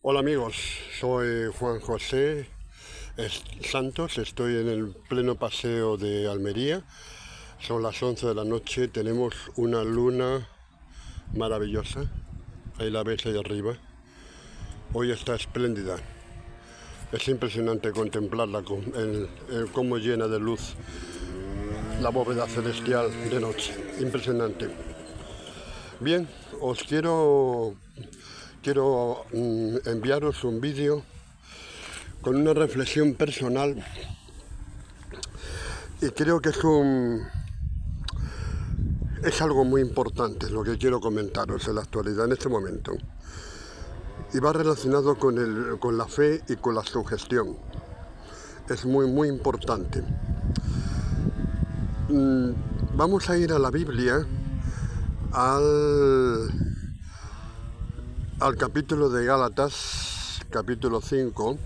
Hola amigos, soy Juan José Santos, estoy en el pleno paseo de Almería, son las 11 de la noche, tenemos una luna maravillosa, ahí la ves ahí arriba, hoy está espléndida, es impresionante contemplarla, cómo llena de luz la bóveda celestial de noche, impresionante. Bien, os quiero enviaros un vídeo con una reflexión personal y creo que es algo muy importante lo que quiero comentaros en la actualidad, en este momento. Y va relacionado con la fe y con la sugestión. Es muy importante. Vamos a ir a la Biblia, al capítulo de Gálatas, capítulo 5,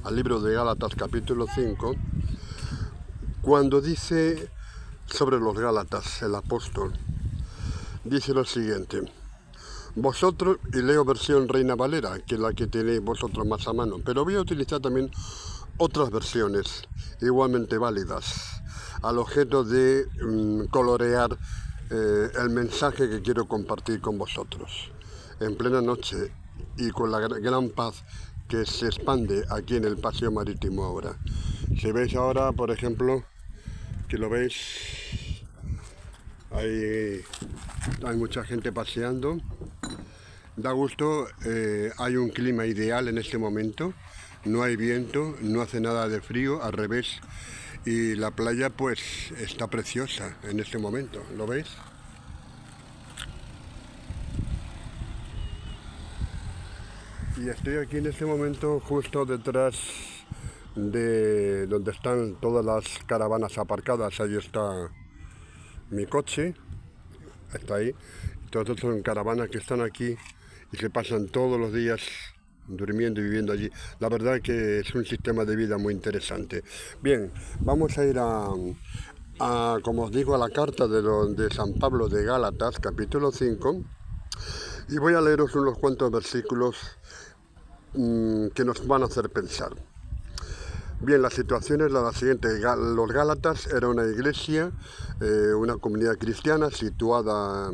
al libro de Gálatas, capítulo 5, cuando dice sobre los Gálatas, el apóstol, dice lo siguiente: vosotros, y leo versión Reina Valera, que es la que tenéis vosotros más a mano, pero voy a utilizar también otras versiones igualmente válidas, al objeto de colorear el mensaje que quiero compartir con vosotros en plena noche y con la gran paz que se expande aquí en el paseo marítimo ahora. Si veis ahora, por ejemplo, que lo veis, hay mucha gente paseando, da gusto, hay un clima ideal en este momento, no hay viento, no hace nada de frío, al revés, y la playa pues está preciosa en este momento, ¿lo veis? Y estoy aquí en este momento justo detrás de donde están todas las caravanas aparcadas. Ahí está mi coche, está ahí. Todos son caravanas que están aquí y se pasan todos los días durmiendo y viviendo allí. La verdad que es un sistema de vida muy interesante. Bien, vamos a ir como os digo, a la carta de San Pablo de Gálatas, capítulo 5, y voy a leeros unos cuantos versículos que nos van a hacer pensar. Bien, la situación es la siguiente. Los Gálatas era una iglesia, una comunidad cristiana situada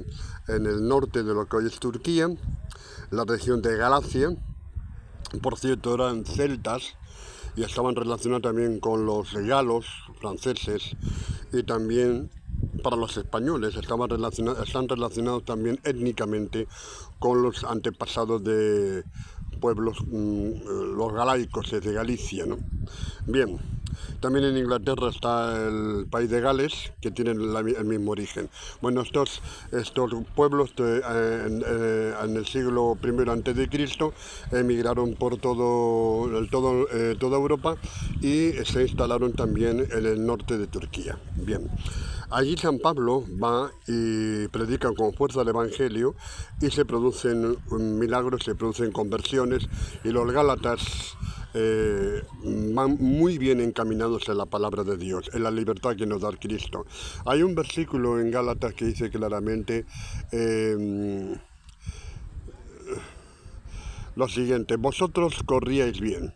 en el norte de lo que hoy es Turquía, la región de Galacia. Por cierto, eran celtas y estaban relacionados también con los galos franceses, y también para los españoles están relacionados también étnicamente con los antepasados de pueblos, los galaicos de Galicia, ¿no? Bien, también en Inglaterra está el país de Gales, que tienen el mismo origen. Bueno, estos pueblos en el siglo I antes de Cristo emigraron por toda Europa y se instalaron también en el norte de Turquía. Bien, allí San Pablo va y predica con fuerza el Evangelio y se producen milagros, se producen conversiones, y los Gálatas van muy bien encaminados en la palabra de Dios, en la libertad que nos da Cristo. Hay un versículo en Gálatas que dice claramente lo siguiente: vosotros corríais bien.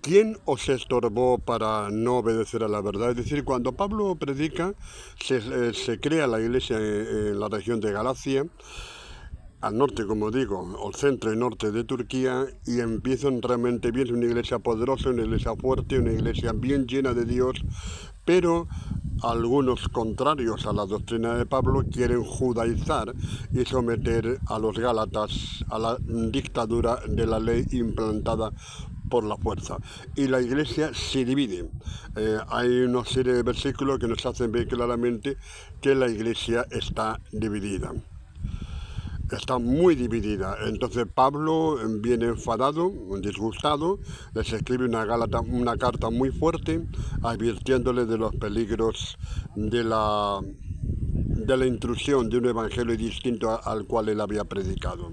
¿Quién os estorbó para no obedecer a la verdad? Es decir, cuando Pablo predica, se crea la iglesia en la región de Galacia, al norte, como digo, al centro y norte de Turquía, y empiezan realmente bien. Es una iglesia poderosa, una iglesia fuerte, una iglesia bien llena de Dios, pero algunos contrarios a la doctrina de Pablo quieren judaizar y someter a los gálatas a la dictadura de la ley implantada por la fuerza, y la iglesia se divide. Hay una serie de versículos que nos hacen ver claramente que la iglesia está dividida. Está muy dividida. Entonces Pablo viene enfadado, disgustado, les escribe una carta muy fuerte, advirtiéndole de los peligros de la intrusión de un evangelio distinto al cual él había predicado.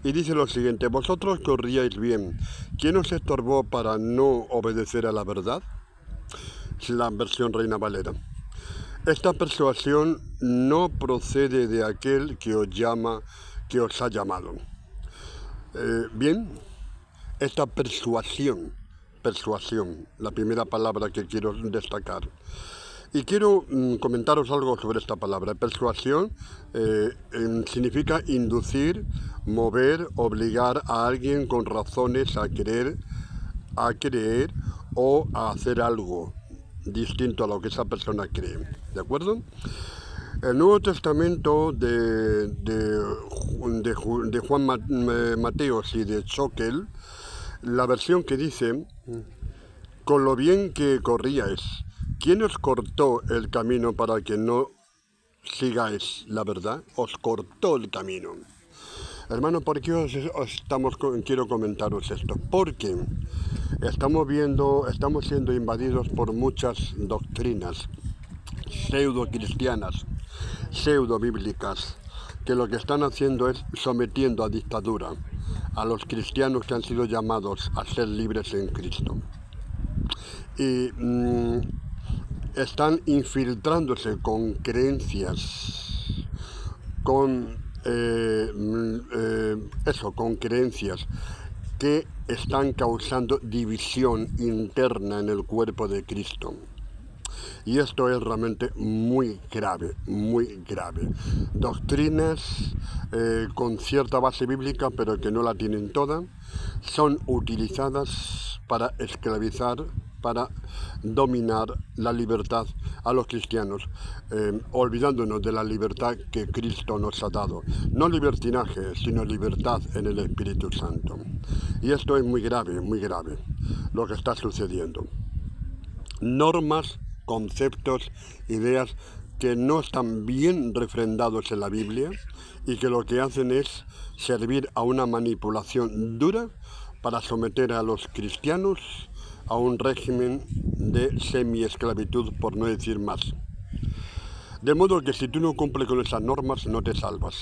Y dice lo siguiente: vosotros corríais bien. ¿Quién os estorbó para no obedecer a la verdad? Es la versión Reina Valera. Esta persuasión no procede de aquel que os ha llamado. Bien, esta persuasión, la primera palabra que quiero destacar. Y quiero comentaros algo sobre esta palabra. Persuasión significa inducir, mover, obligar a alguien con razones a creer o a hacer algo distinto a lo que esa persona cree. ¿De acuerdo? El Nuevo Testamento de Juan Mateos y de Choquel, la versión que dice, con lo bien que corríais, ¿quién os cortó el camino para que no sigáis la verdad? Os cortó el camino. Hermano, ¿por qué quiero comentaros esto? Porque estamos siendo invadidos por muchas doctrinas pseudo-cristianas, pseudo-bíblicas, que lo que están haciendo es sometiendo a dictadura a los cristianos que han sido llamados a ser libres en Cristo. Y están infiltrándose con creencias, con creencias que están causando división interna en el cuerpo de Cristo. Y esto es realmente muy grave, muy grave. Doctrinas con cierta base bíblica, pero que no la tienen toda, son utilizadas para esclavizar, para dominar la libertad a los cristianos, olvidándonos de la libertad que Cristo nos ha dado. No libertinaje, sino libertad en el Espíritu Santo. Y esto es muy grave, lo que está sucediendo. Normas, conceptos, ideas que no están bien refrendados en la Biblia y que lo que hacen es servir a una manipulación dura para someter a los cristianos a un régimen de semi-esclavitud, por no decir más. De modo que si tú no cumples con esas normas, no te salvas.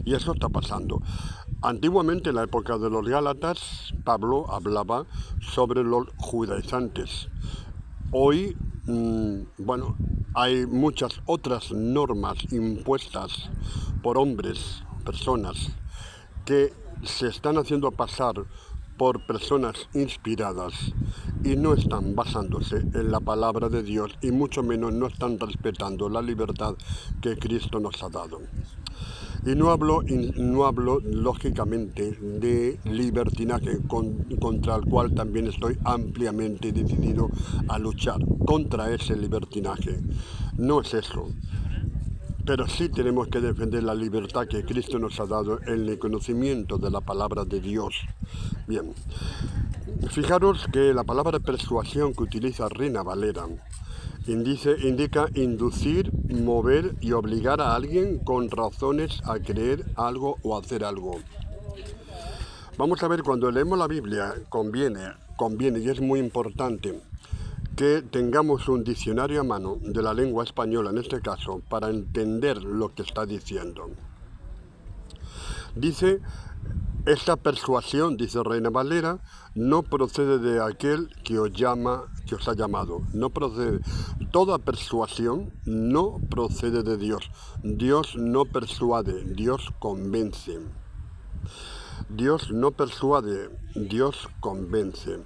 Y eso está pasando. Antiguamente, en la época de los Gálatas, Pablo hablaba sobre los judaizantes. Hoy, hay muchas otras normas impuestas por hombres, personas, que se están haciendo pasar por personas inspiradas y no están basándose en la palabra de Dios y mucho menos no están respetando la libertad que Cristo nos ha dado. Y no hablo lógicamente de libertinaje, contra el cual también estoy ampliamente decidido a luchar, contra ese libertinaje. No es eso. Pero sí tenemos que defender la libertad que Cristo nos ha dado en el conocimiento de la palabra de Dios. Bien, fijaros que la palabra persuasión que utiliza Reina Valera indica inducir, mover y obligar a alguien con razones a creer algo o hacer algo. Vamos a ver, cuando leemos la Biblia, conviene y es muy importante que tengamos un diccionario a mano de la lengua española, en este caso, para entender lo que está diciendo. Dice, esta persuasión, dice Reina Valera, no procede de aquel que os ha llamado. No procede. Toda persuasión no procede de Dios. Dios no persuade, Dios convence. Dios no persuade, Dios convence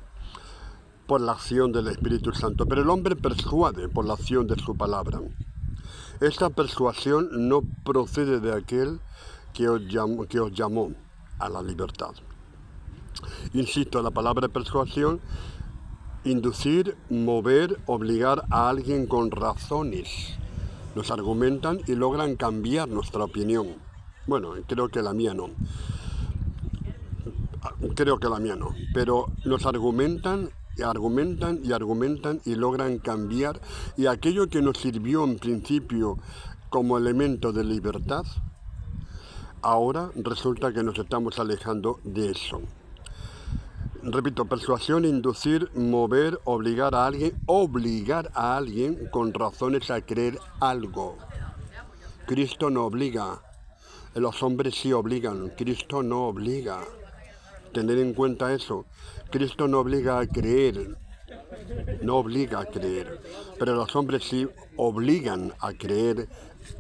por la acción del Espíritu Santo, pero el hombre persuade por la acción de su palabra. Esta persuasión no procede de aquel que os llamó a la libertad. Insisto, la palabra persuasión, inducir, mover, obligar a alguien con razones. Nos argumentan y logran cambiar nuestra opinión. Bueno, creo que la mía no, pero nos argumentan y logran cambiar, y aquello que nos sirvió en principio como elemento de libertad, ahora resulta que nos estamos alejando de eso. Repito, persuasión, inducir, mover, obligar a alguien con razones a creer algo. Cristo no obliga, los hombres sí obligan, Cristo no obliga. Tener en cuenta eso. Cristo no obliga a creer, pero los hombres sí obligan a creer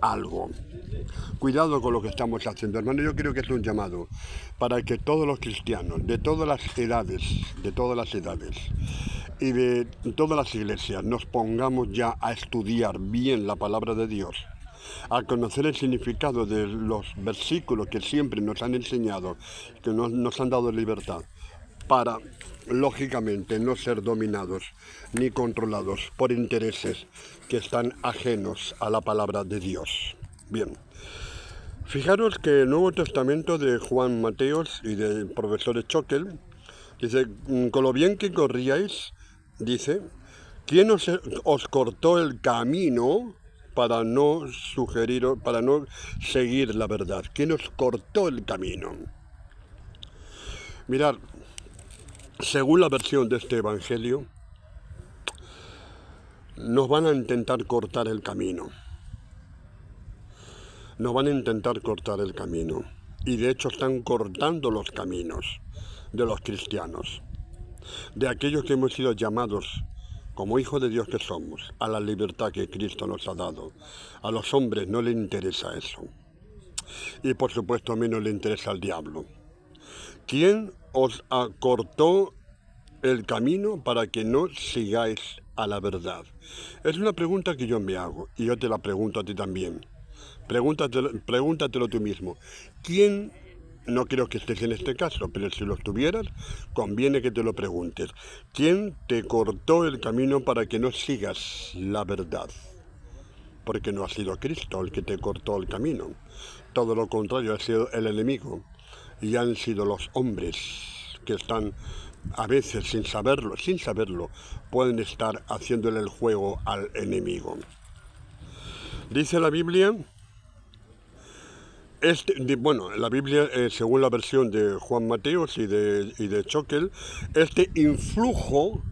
algo. Cuidado con lo que estamos haciendo, hermano. Yo creo que es un llamado para que todos los cristianos, de todas las edades, y de todas las iglesias, nos pongamos ya a estudiar bien la palabra de Dios, a conocer el significado de los versículos que siempre nos han enseñado, que nos han dado libertad, para, lógicamente, no ser dominados ni controlados por intereses que están ajenos a la palabra de Dios. Bien, fijaros que el Nuevo Testamento de Juan Mateos y del profesor Choquel dice, con lo bien que corríais, dice, ¿quién os cortó el camino para no seguir la verdad? ¿Quién os cortó el camino? Mirad, según la versión de este evangelio, nos van a intentar cortar el camino. Nos van a intentar cortar el camino. Y de hecho están cortando los caminos de los cristianos, de aquellos que hemos sido llamados como hijos de Dios que somos, a la libertad que Cristo nos ha dado. A los hombres no les interesa eso. Y por supuesto a mí no le interesa al diablo. ¿Quién os cortó el camino para que no sigáis a la verdad? Es una pregunta que yo me hago y yo te la pregunto a ti también. Pregúntatelo tú mismo. ¿Quién? No creo que estés en este caso, pero si lo estuvieras, conviene que te lo preguntes. ¿Quién te cortó el camino para que no sigas la verdad? Porque no ha sido Cristo el que te cortó el camino. Todo lo contrario, ha sido el enemigo. Y han sido los hombres que están, a veces sin saberlo, pueden estar haciéndole el juego al enemigo. Dice la Biblia, la Biblia, según la versión de Juan Mateos y de Choquel, este influjo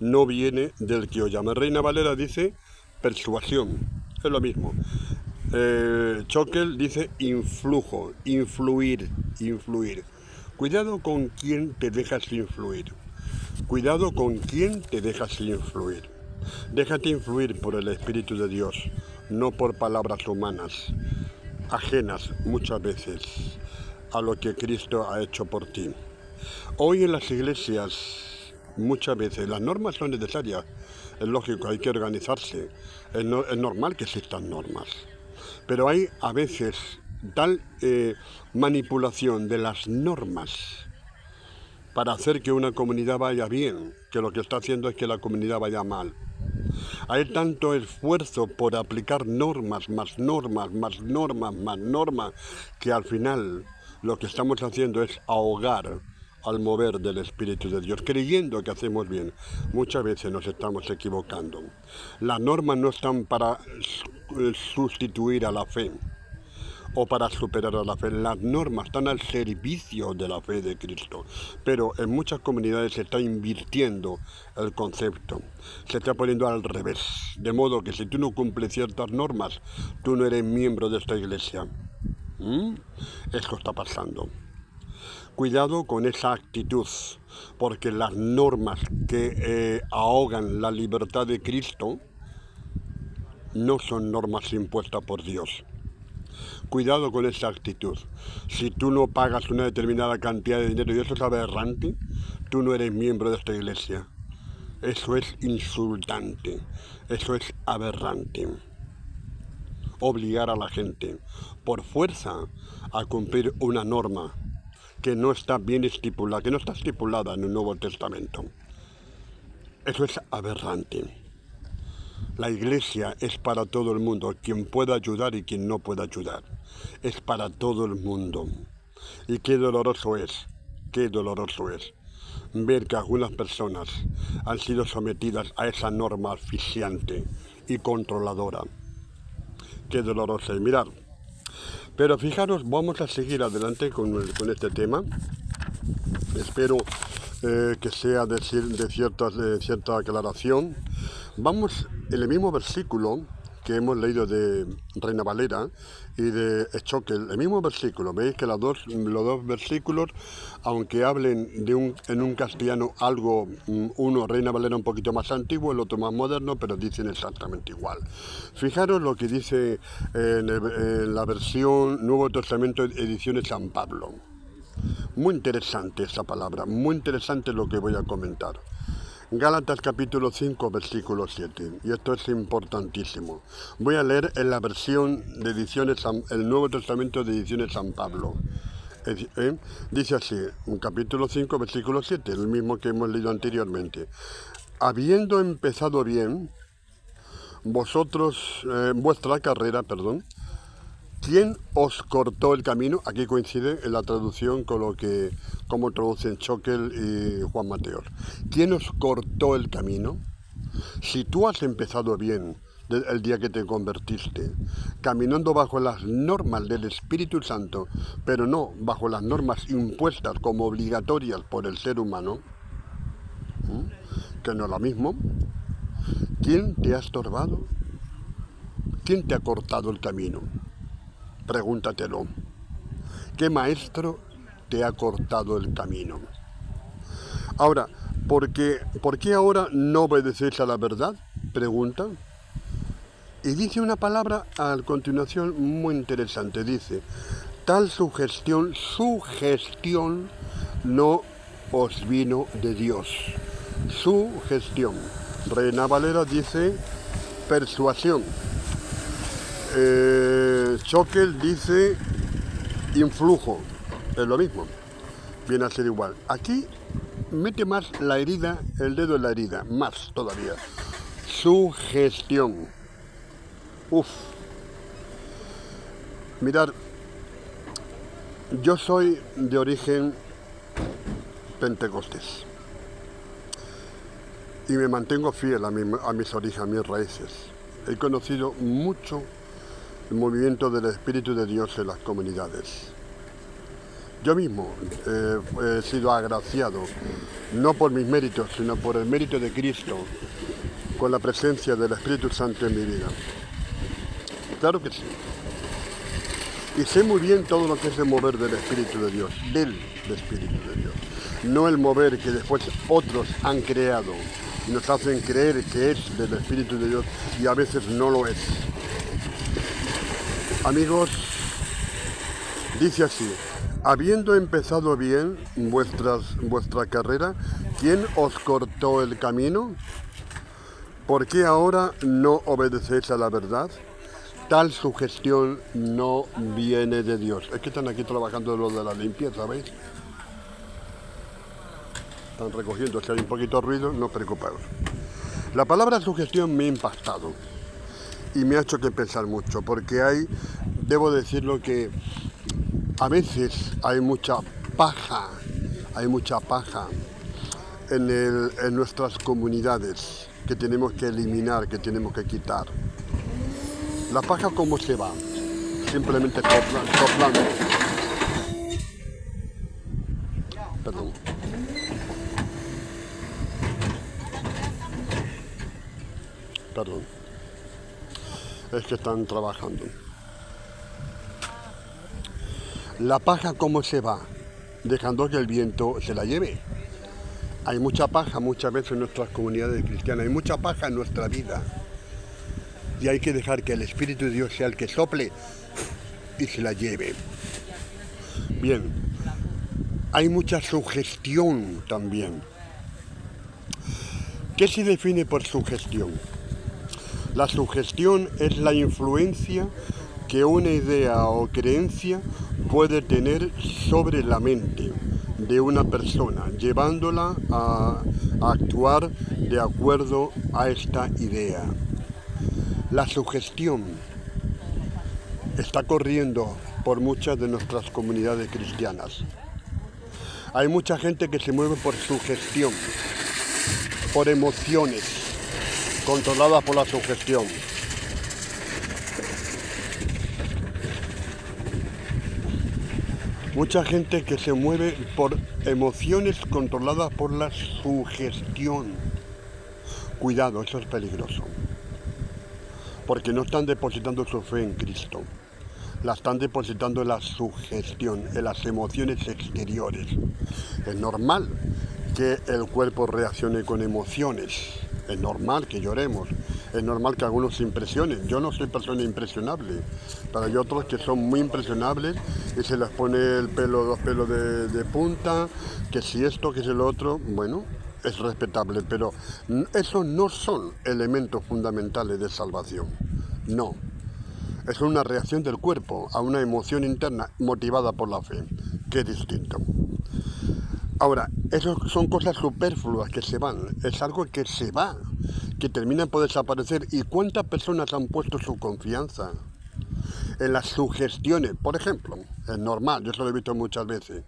no viene del que os llama. Reina Valera dice persuasión, es lo mismo. Choquel dice influjo, influir. Cuidado con quién te dejas influir. Cuidado con quién te dejas influir. Déjate influir por el Espíritu de Dios, no por palabras humanas, ajenas muchas veces a lo que Cristo ha hecho por ti. Hoy en las iglesias, muchas veces, las normas son necesarias. Es lógico, hay que organizarse. Es normal que existan normas. Pero hay a veces tal manipulación de las normas para hacer que una comunidad vaya bien, que lo que está haciendo es que la comunidad vaya mal. Hay tanto esfuerzo por aplicar normas, que al final lo que estamos haciendo es ahogar al mover del Espíritu de Dios, creyendo que hacemos bien. Muchas veces nos estamos equivocando. Las normas no están para sustituir a la fe o para superar a la fe. Las normas están al servicio de la fe de Cristo, pero en muchas comunidades se está invirtiendo el concepto, se está poniendo al revés, de modo que si tú no cumples ciertas normas, tú no eres miembro de esta iglesia. Esto está pasando. Cuidado con esa actitud, porque las normas que ahogan la libertad de Cristo no son normas impuestas por Dios. Cuidado con esa actitud. Si tú no pagas una determinada cantidad de dinero y eso es aberrante, tú no eres miembro de esta iglesia. Eso es insultante, eso es aberrante. Obligar a la gente por fuerza a cumplir una norma que no está bien estipulada, que no está estipulada en el Nuevo Testamento. Eso es aberrante. La iglesia es para todo el mundo, quien pueda ayudar y quien no pueda ayudar. Es para todo el mundo. Y qué doloroso es ver que algunas personas han sido sometidas a esa norma asfixiante y controladora. Qué doloroso es. Mirad, pero fijaros, vamos a seguir adelante con este tema. Espero que sea de cierta aclaración. Vamos, en el mismo versículo que hemos leído de Reina Valera y de Schockel, el mismo versículo. Veis que los dos versículos, aunque hablen en un castellano algo, uno Reina Valera un poquito más antiguo, el otro más moderno, pero dicen exactamente igual. Fijaros lo que dice en la versión Nuevo Testamento, ediciones San Pablo. Muy interesante esa palabra, muy interesante lo que voy a comentar. Gálatas capítulo 5, versículo 7, y esto es importantísimo. Voy a leer en la versión de ediciones, el Nuevo Testamento de ediciones San Pablo. Dice así, capítulo 5, versículo 7, el mismo que hemos leído anteriormente. Habiendo empezado bien, vuestra carrera, ¿quién os cortó el camino? Aquí coincide en la traducción con como traducen Schockel y Juan Mateos. ¿Quién os cortó el camino? Si tú has empezado bien el día que te convertiste, caminando bajo las normas del Espíritu Santo, pero no bajo las normas impuestas como obligatorias por el ser humano, que no es lo mismo, ¿quién te ha estorbado? ¿Quién te ha cortado el camino? Pregúntatelo. ¿Qué maestro te ha cortado el camino? Ahora, ¿por qué ahora no obedecéis a la verdad? Pregunta. Y dice una palabra a continuación muy interesante. Dice, tal sugestión no os vino de Dios. Sugestión. Reina Valera dice persuasión. Schockel dice influjo, es lo mismo, viene a ser igual. Aquí mete más la herida, el dedo en la herida, más todavía. Sugestión. Mirad, yo soy de origen pentecostés y me mantengo fiel a mis orígenes, a mis raíces. He conocido mucho el movimiento del Espíritu de Dios en las comunidades. Yo mismo he sido agraciado, no por mis méritos, sino por el mérito de Cristo, con la presencia del Espíritu Santo en mi vida. Claro que sí. Y sé muy bien todo lo que es el mover del Espíritu de Dios, del Espíritu de Dios. No el mover que después otros han creado y nos hacen creer que es del Espíritu de Dios y a veces no lo es. Amigos, dice así, habiendo empezado bien vuestra carrera, ¿quién os cortó el camino? ¿Por qué ahora no obedecéis a la verdad? Tal sugestión no viene de Dios. Es que están aquí trabajando lo de la limpieza, ¿veis? Están recogiendo, si hay un poquito de ruido, no os preocupéis. La palabra sugestión me ha impactado y me ha hecho que pensar mucho, porque debo decirlo que a veces hay mucha paja en nuestras comunidades que tenemos que eliminar, que tenemos que quitar. La paja, ¿cómo se va? Simplemente soplando. Perdón. Es que están trabajando. La paja, ¿cómo se va? Dejando que el viento se la lleve. Hay mucha paja muchas veces en nuestras comunidades cristianas, hay mucha paja en nuestra vida. Y hay que dejar que el Espíritu de Dios sea el que sople y se la lleve. Bien, hay mucha sugestión también. ¿Qué se define por sugestión? La sugestión es la influencia que una idea o creencia puede tener sobre la mente de una persona, llevándola a actuar de acuerdo a esta idea. La sugestión está corriendo por muchas de nuestras comunidades cristianas. Hay mucha gente que se mueve por sugestión, por emociones, controladas por la sugestión. Mucha gente que se mueve por emociones controladas por la sugestión. Cuidado, eso es peligroso. porque no están depositando su fe en Cristo. La están depositando en la sugestión, en las emociones exteriores. Es normal que el cuerpo reaccione con emociones. Es normal que lloremos. Es normal que algunos se impresionen. Yo no soy persona impresionable, pero hay otros que son muy impresionables y se les pone los pelos de punta, que si esto, que si lo otro. Bueno, es respetable, pero esos no son elementos fundamentales de salvación. No. Es una reacción del cuerpo a una emoción interna motivada por la fe, que es distinto. Ahora, eso son cosas superfluas que se van, es algo que se va, que termina por desaparecer. ¿Y cuántas personas han puesto su confianza en las sugestiones? Por ejemplo, es normal, yo eso lo he visto muchas veces,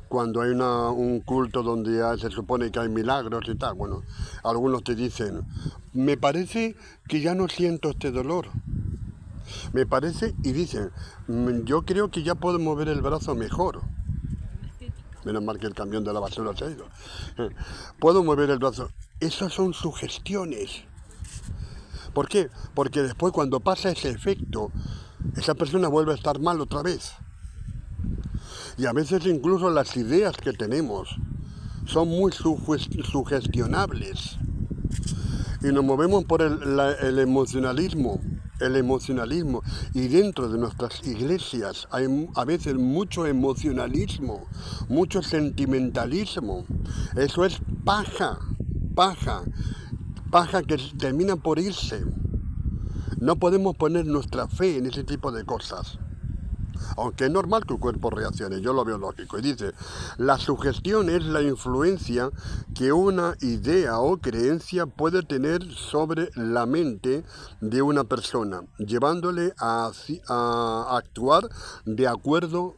cuando hay un culto donde se supone que hay milagros y tal, bueno, algunos te dicen, me parece que ya no siento este dolor. Me parece, y dicen, yo creo que ya puedo mover el brazo mejor. Menos mal que el camión de la basura se ha ido. Puedo mover el brazo. Esas son sugestiones. ¿Por qué? Porque después cuando pasa ese efecto, esa persona vuelve a estar mal otra vez. Y a veces incluso las ideas que tenemos son muy sugestionables. Y nos movemos por el emocionalismo. El emocionalismo, y dentro de nuestras iglesias hay a veces mucho emocionalismo, mucho sentimentalismo. Eso es paja que termina por irse. No podemos poner nuestra fe en ese tipo de cosas. Aunque es normal que el cuerpo reaccione, yo lo veo lógico. Y dice, la sugestión es la influencia que una idea o creencia puede tener sobre la mente de una persona, llevándole a actuar de acuerdo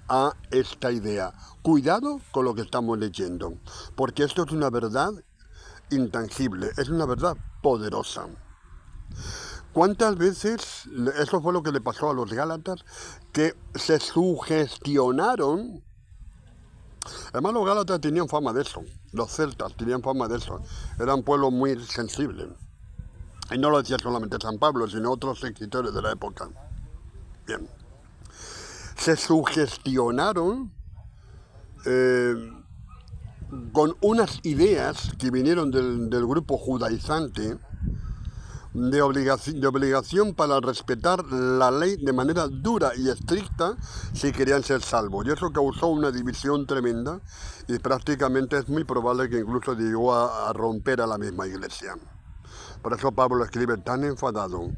a esta idea. Cuidado con lo que estamos leyendo, porque esto es una verdad intangible, es una verdad poderosa. ¿Cuántas veces, eso fue lo que le pasó a los Gálatas, que se sugestionaron? Además los Gálatas tenían fama de eso, los celtas tenían fama de eso, eran pueblos muy sensibles. Y no lo decía solamente San Pablo, sino otros escritores de la época. Bien. Se sugestionaron con unas ideas que vinieron del grupo judaizante, de obligación para respetar la ley de manera dura y estricta si querían ser salvos. Y eso causó una división tremenda y prácticamente es muy probable que incluso llegó a romper a la misma iglesia. Por eso Pablo escribe tan enfadado,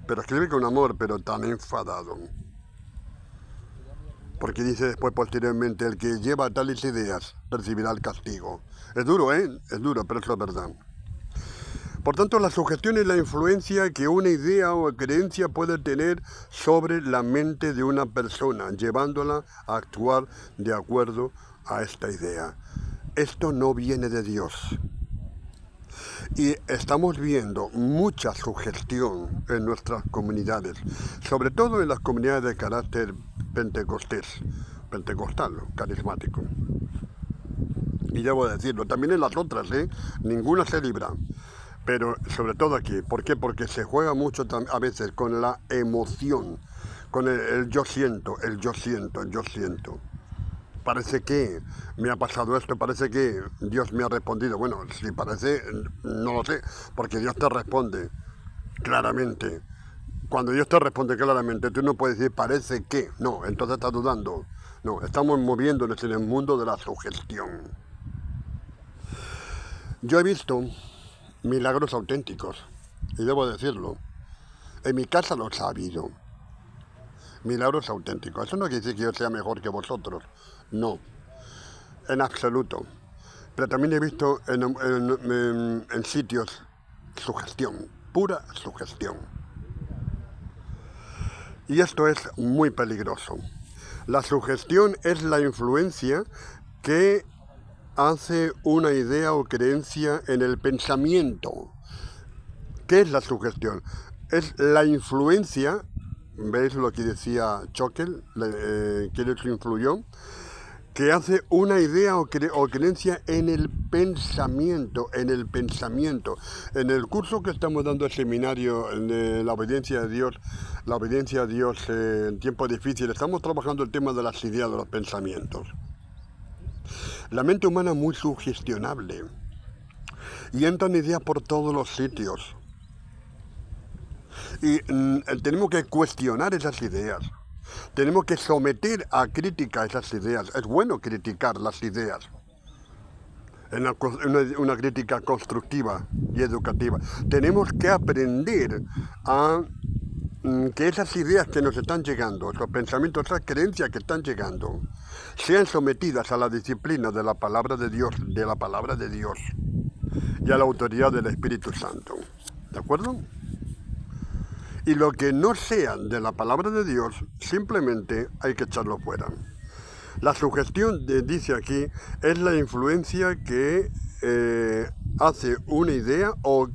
pero escribe con amor, pero tan enfadado. Porque dice después posteriormente, el que lleva tales ideas recibirá el castigo. Es duro, ¿eh? Es duro, pero eso es verdad. Por tanto, la sugestión es la influencia que una idea o creencia puede tener sobre la mente de una persona, llevándola a actuar de acuerdo a esta idea. Esto no viene de Dios. Y estamos viendo mucha sugestión en nuestras comunidades, sobre todo en las comunidades de carácter pentecostal, carismático. Y debo decirlo, también en las otras, ninguna se libra. Pero sobre todo aquí, ¿por qué? Porque se juega mucho a veces con la emoción, con el yo siento, el yo siento, el yo siento. Parece que me ha pasado esto, parece que Dios me ha respondido. Bueno, si parece, no lo sé, porque Dios te responde claramente. Cuando Dios te responde claramente, tú no puedes decir parece que, no, entonces estás dudando. No, estamos moviéndonos en el mundo de la sugestión. Yo he visto milagros auténticos, y debo decirlo, en mi casa los ha habido, milagros auténticos. Eso no quiere decir que yo sea mejor que vosotros, no, en absoluto. Pero también he visto en sitios sugestión, pura sugestión. Y esto es muy peligroso. La sugestión es la influencia que hace una idea o creencia en el pensamiento. ¿Qué es la sugestión? Es la influencia, ¿veis lo que decía Choquel? ¿Quién les influyó? que hace una idea o creencia en el pensamiento, En el curso que estamos dando el seminario de la obediencia a Dios, en tiempos difíciles, estamos trabajando el tema de las ideas, de los pensamientos. La mente humana es muy sugestionable y entran ideas por todos los sitios. Y tenemos que cuestionar esas ideas. Tenemos que someter a crítica esas ideas. Es bueno criticar las ideas. Una crítica constructiva y educativa. Tenemos que aprender a que esas ideas que nos están llegando, esos pensamientos, esas creencias que están llegando, sean sometidas a la disciplina de la palabra de Dios, y a la autoridad del Espíritu Santo. ¿De acuerdo? Y lo que no sea de la palabra de Dios, simplemente hay que echarlo fuera. La sugestión, dice aquí, es la influencia que hace una idea o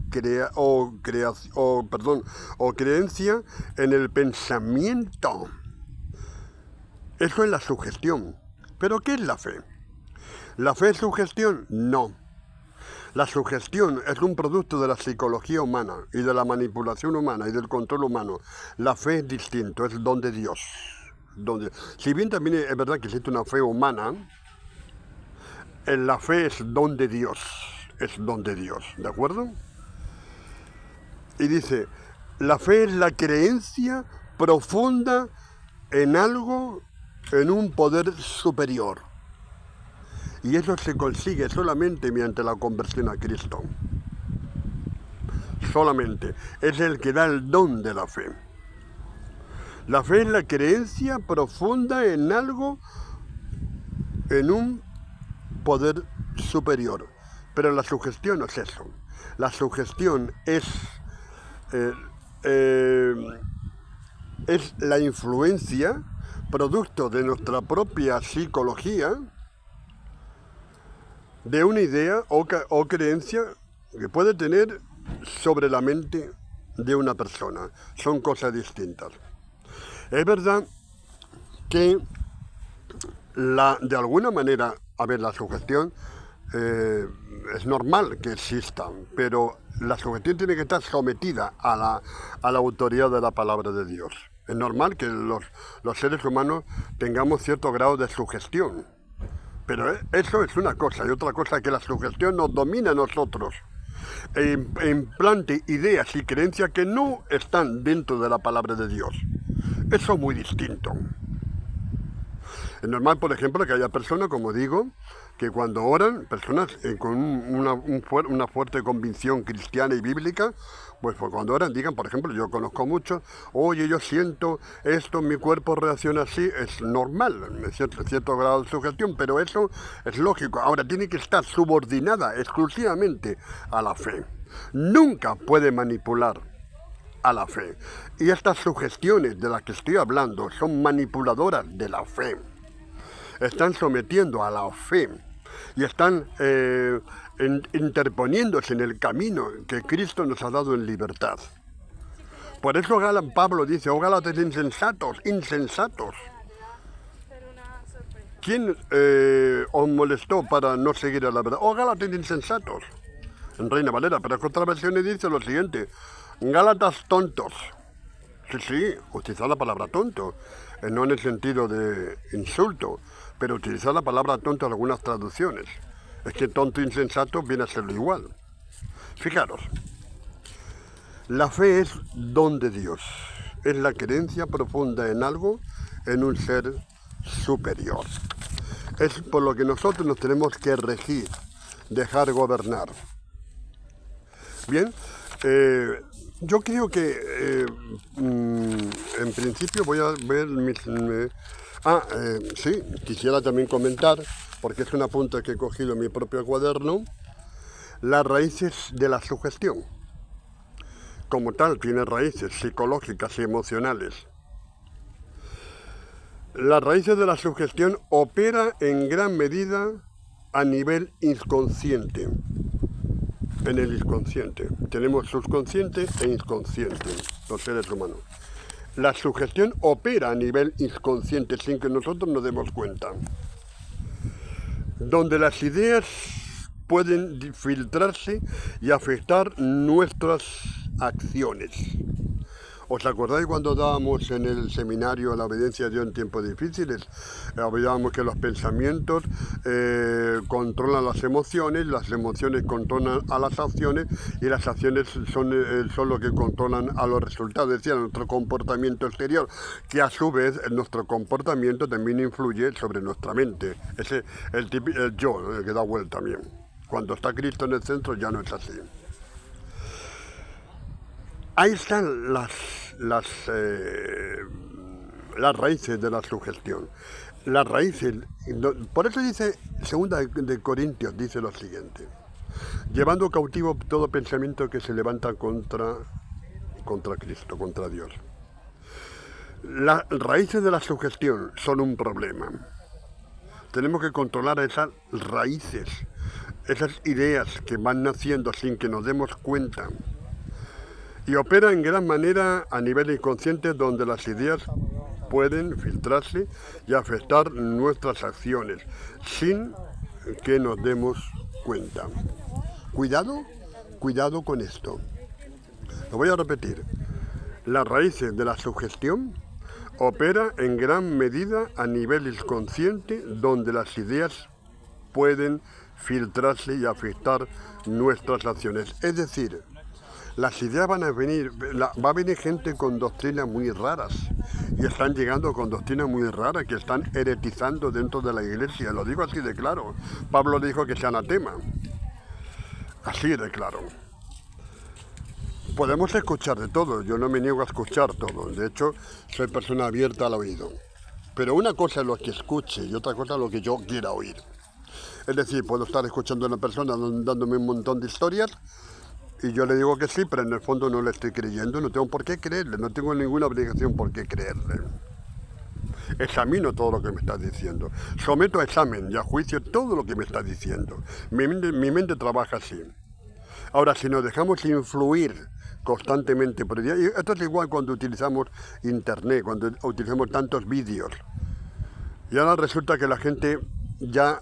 creencia en el pensamiento. Eso es la sugestión. ¿Pero qué es la fe? ¿La fe es sugestión? No. La sugestión es un producto de la psicología humana y de la manipulación humana y del control humano. La fe es distinto, es don de Dios. Si bien también es verdad que existe una fe humana, la fe es don de Dios, ¿de acuerdo? Y dice, la fe es la creencia profunda en algo, en un poder superior. Y eso se consigue solamente mediante la conversión a Cristo. Solamente. Es el que da el don de la fe. La fe es la creencia profunda en algo, en un poder superior. Pero la sugestión no es eso. La sugestión es la influencia, producto de nuestra propia psicología, de una idea o creencia que puede tener sobre la mente de una persona. Son cosas distintas. Es verdad que de alguna manera, la sugestión es normal que exista, pero la sugestión tiene que estar sometida a la autoridad de la palabra de Dios. Es normal que los seres humanos tengamos cierto grado de sugestión. Pero eso es una cosa, y otra cosa es que la sugestión nos domina a nosotros, e implante ideas y creencias que no están dentro de la palabra de Dios. Eso es muy distinto. Es normal, por ejemplo, que haya personas, como digo, que cuando oran, personas con una fuerte convicción cristiana y bíblica, pues cuando oran digan, por ejemplo, yo conozco mucho, oye, yo siento esto, mi cuerpo reacciona así, es normal, cierto grado de sugestión, pero eso es lógico. Ahora, tiene que estar subordinada exclusivamente a la fe. Nunca puede manipular a la fe. Y estas sugestiones de las que estoy hablando son manipuladoras de la fe. Están sometiendo a la fe y están interponiéndose en el camino que Cristo nos ha dado en libertad. Por eso Pablo dice, oh Gálatas insensatos. ¿Quién os molestó para no seguir a la verdad? Oh Gálatas insensatos. En Reina Valera, pero en otras versiones dice lo siguiente, Gálatas tontos. Sí, utilizar la palabra tonto, no en el sentido de insulto, pero utilizar la palabra tonto en algunas traducciones. Es que tonto e insensato viene a serlo igual. Fijaros, la fe es don de Dios, es la creencia profunda en algo, en un ser superior. Es por lo que nosotros nos tenemos que regir, dejar gobernar. Bien, yo creo que en principio voy a ver sí, quisiera también comentar, porque es un apunte que he cogido en mi propio cuaderno, las raíces de la sugestión. Como tal, tiene raíces psicológicas y emocionales. Las raíces de la sugestión opera en gran medida a nivel inconsciente. En el inconsciente. Tenemos subconsciente e inconsciente, los seres humanos. La sugestión opera a nivel inconsciente sin que nosotros nos demos cuenta. donde las ideas pueden filtrarse y afectar nuestras acciones. ¿Os acordáis cuando dábamos en el seminario La obediencia a Dios en tiempos difíciles? Hablábamos que los pensamientos controlan las emociones controlan a las acciones y las acciones son lo que controlan a los resultados, es decir, a nuestro comportamiento exterior, que a su vez nuestro comportamiento también influye sobre nuestra mente. Ese el yo, el que da vuelta bien. Cuando está Cristo en el centro ya no es así. Ahí están las raíces de la sugestión. Las raíces, por eso dice, 2 de Corintios, dice lo siguiente: llevando cautivo todo pensamiento que se levanta contra Cristo, contra Dios. Las raíces de la sugestión son un problema. Tenemos que controlar esas raíces, esas ideas que van naciendo sin que nos demos cuenta. Y opera en gran manera a nivel inconsciente, donde las ideas pueden filtrarse y afectar nuestras acciones sin que nos demos cuenta. Cuidado con esto. Lo voy a repetir. Las raíces de la sugestión opera en gran medida a nivel inconsciente, donde las ideas pueden filtrarse y afectar nuestras acciones. Es decir, las ideas van a venir, va a venir gente con doctrinas muy raras, y están llegando con doctrinas muy raras que están heretizando dentro de la iglesia. Lo digo así de claro. Pablo dijo que sea anatema. Así de claro. Podemos escuchar de todo, yo no me niego a escuchar todo, de hecho soy persona abierta al oído. Pero una cosa es lo que escuche y otra cosa es lo que yo quiera oír. Es decir, puedo estar escuchando a una persona dándome un montón de historias, y yo le digo que sí, pero en el fondo no le estoy creyendo, no tengo por qué creerle, no tengo ninguna obligación por qué creerle. Examino todo lo que me está diciendo, someto a examen y a juicio todo lo que me está diciendo. Mi mente trabaja así. Ahora, si nos dejamos influir constantemente por ella, y esto es igual cuando utilizamos internet, cuando utilizamos tantos vídeos, y ahora resulta que la gente ya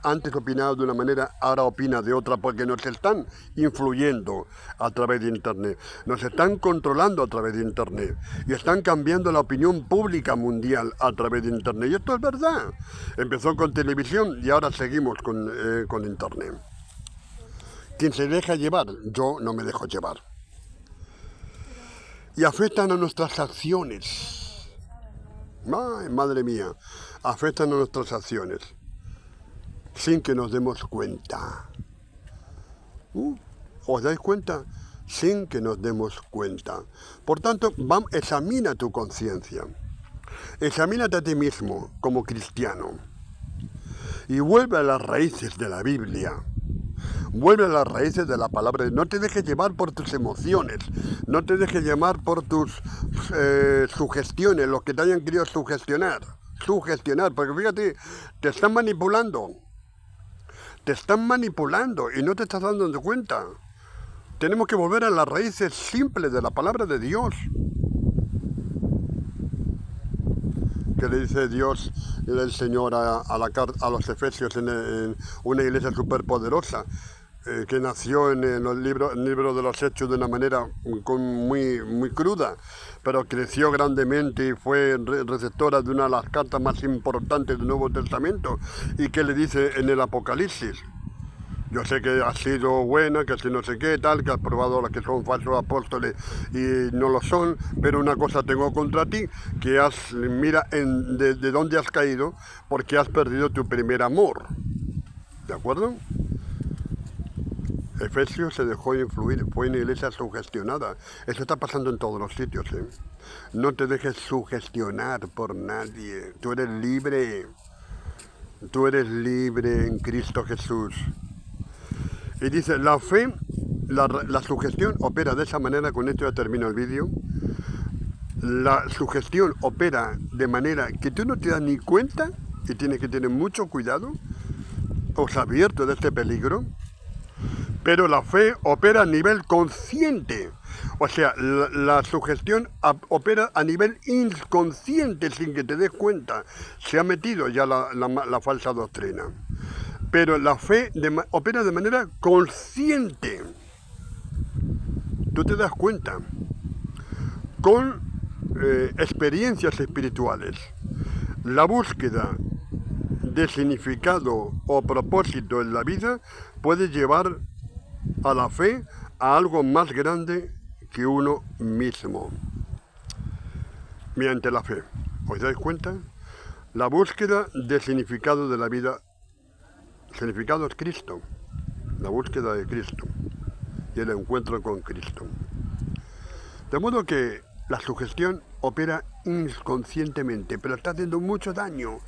antes opinaba de una manera, ahora opina de otra, porque nos están influyendo a través de internet, nos están controlando a través de internet y están cambiando la opinión pública mundial a través de internet. Y esto es verdad. Empezó con televisión y ahora seguimos con internet. ¿Quién se deja llevar? Yo no me dejo llevar. Y afectan a nuestras acciones. Ay, madre mía, afectan a nuestras acciones sin que nos demos cuenta. ¿Os dais cuenta? Sin que nos demos cuenta. Por tanto, examina tu conciencia. Examínate a ti mismo como cristiano. Y vuelve a las raíces de la Biblia. Vuelve a las raíces de la palabra. No te dejes llevar por tus emociones. No te dejes llevar por tus sugestiones, los que te hayan querido sugestionar. Porque fíjate, te están manipulando. Te están manipulando y no te estás dando cuenta. Tenemos que volver a las raíces simples de la palabra de Dios. Que le dice Dios, el Señor a los Efesios en una iglesia superpoderosa, que nació en el libro de los Hechos de una manera muy cruda, pero creció grandemente y fue receptora de una de las cartas más importantes del Nuevo Testamento, y que le dice en el Apocalipsis: yo sé que has sido buena, que si no sé qué, tal, que has probado los que son falsos apóstoles y no lo son, pero una cosa tengo contra ti, que mira de dónde has caído, porque has perdido tu primer amor. ¿De acuerdo? Efesios se dejó influir, fue una iglesia sugestionada. Eso está pasando en todos los sitios, ¿eh? No te dejes sugestionar por nadie. Tú eres libre. Tú eres libre en Cristo Jesús. Y dice, la fe, la sugestión opera de esa manera. Con esto ya termino el vídeo. La sugestión opera de manera que tú no te das ni cuenta y tienes que tener mucho cuidado. Os advierto de este peligro. Pero la fe opera a nivel consciente. O sea, la sugestión opera a nivel inconsciente sin que te des cuenta. Se ha metido ya la falsa doctrina. Pero la fe opera de manera consciente. Tú te das cuenta. Con experiencias espirituales. La búsqueda de significado o propósito en la vida puede llevar a la fe a algo más grande que uno mismo. Mediante la fe. ¿Os dais cuenta? La búsqueda de significado de la vida. Significado es Cristo. La búsqueda de Cristo. Y el encuentro con Cristo. De modo que la sugestión opera inconscientemente, pero está haciendo mucho daño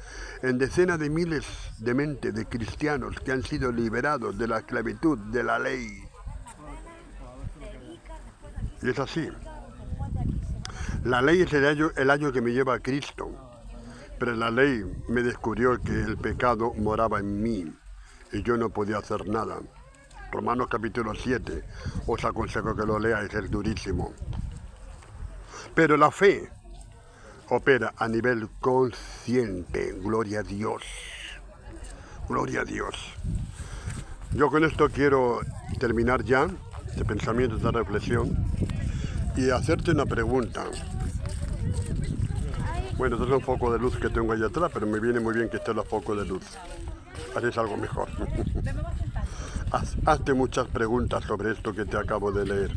en decenas de miles de mentes de cristianos que han sido liberados de la esclavitud, de la ley. Y es así. La ley es el ayo que me lleva a Cristo, pero la ley me descubrió que el pecado moraba en mí y yo no podía hacer nada. Romanos capítulo 7, os aconsejo que lo leáis, es durísimo. Pero la fe opera a nivel consciente. Gloria a Dios. Gloria a Dios. Yo con esto quiero terminar ya, este pensamiento, esta reflexión, y hacerte una pregunta. Bueno, esto es un foco de luz que tengo allá atrás, pero me viene muy bien que esté el foco de luz. Así es algo mejor. Hazte muchas preguntas sobre esto que te acabo de leer.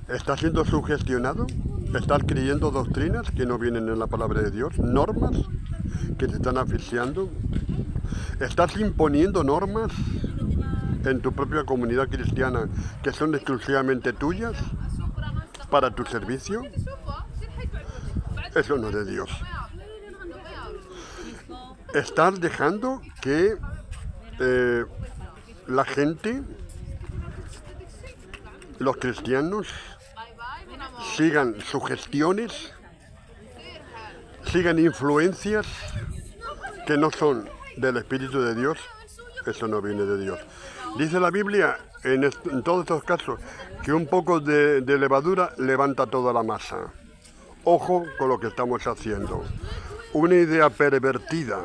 ¿Estás siendo sugestionado? ¿Estás creyendo doctrinas que no vienen en la palabra de Dios? ¿Normas que te están asfixiando? ¿Estás imponiendo normas en tu propia comunidad cristiana que son exclusivamente tuyas para tu servicio? Eso no es de Dios. ¿Estás dejando que la gente, los cristianos, sigan sugestiones, sigan influencias que no son del Espíritu de Dios? Eso no viene de Dios. Dice la Biblia, en todos estos casos, que un poco de levadura levanta toda la masa. Ojo con lo que estamos haciendo. Una idea pervertida,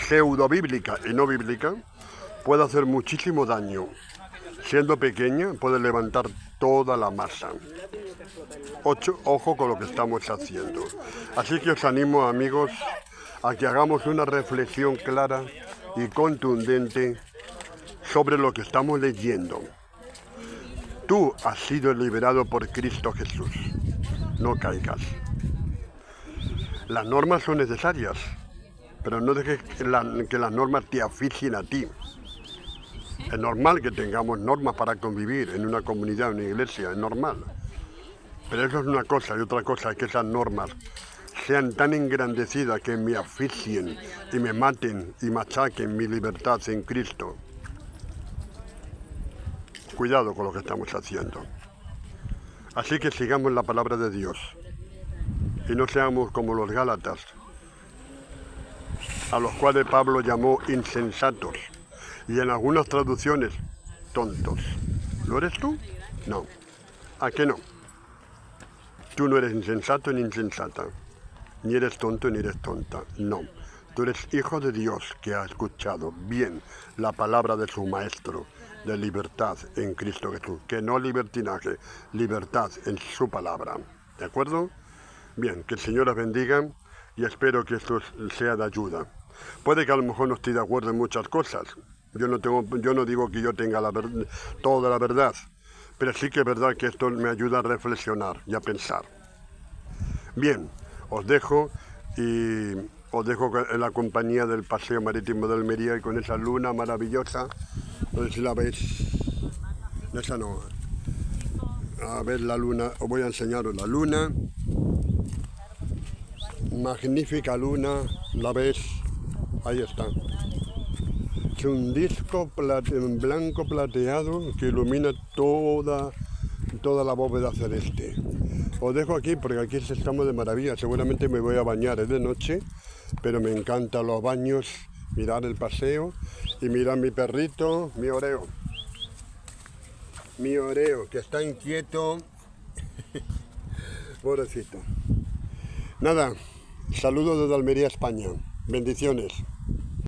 pseudo-bíblica y no bíblica, puede hacer muchísimo daño. Siendo pequeña, puede levantar toda la masa. Ojo con lo que estamos haciendo. Así que os animo, amigos, a que hagamos una reflexión clara y contundente sobre lo que estamos leyendo. Tú has sido liberado por Cristo Jesús. No caigas. Las normas son necesarias, pero no dejes que las normas te asfixien a ti. Es normal que tengamos normas para convivir en una comunidad, en una iglesia, es normal. Pero eso es una cosa, y otra cosa es que esas normas sean tan engrandecidas que me asfixien y me maten y machaquen mi libertad en Cristo. Cuidado con lo que estamos haciendo. Así que sigamos la palabra de Dios y no seamos como los Gálatas, a los cuales Pablo llamó insensatos y en algunas traducciones tontos. ¿Lo eres tú? No. ¿A qué no? Tú no eres insensato ni insensata, ni eres tonto ni eres tonta. No. Tú eres hijo de Dios que ha escuchado bien la palabra de su Maestro de libertad en Cristo Jesús. Que no libertinaje, libertad en su palabra. ¿De acuerdo? Bien, que el Señor os bendiga y espero que esto sea de ayuda. Puede que a lo mejor no esté de acuerdo en muchas cosas. Yo no digo que yo tenga toda la verdad, pero sí que es verdad que esto me ayuda a reflexionar y a pensar. Bien, os dejo en la compañía del Paseo Marítimo de Almería y con esa luna maravillosa. No sé si la veis. Esa no. A ver la luna, os voy a enseñaros la luna. Magnífica luna, ¿la ves? Ahí está. Es un disco blanco plateado que ilumina toda la bóveda celeste. Os dejo aquí porque aquí estamos de maravilla. Seguramente me voy a bañar, es de noche, pero me encantan los baños, mirar el paseo y mirar mi perrito, mi Oreo. Mi Oreo, que está inquieto. Pobrecito. Nada, saludos desde Almería, España. Bendiciones.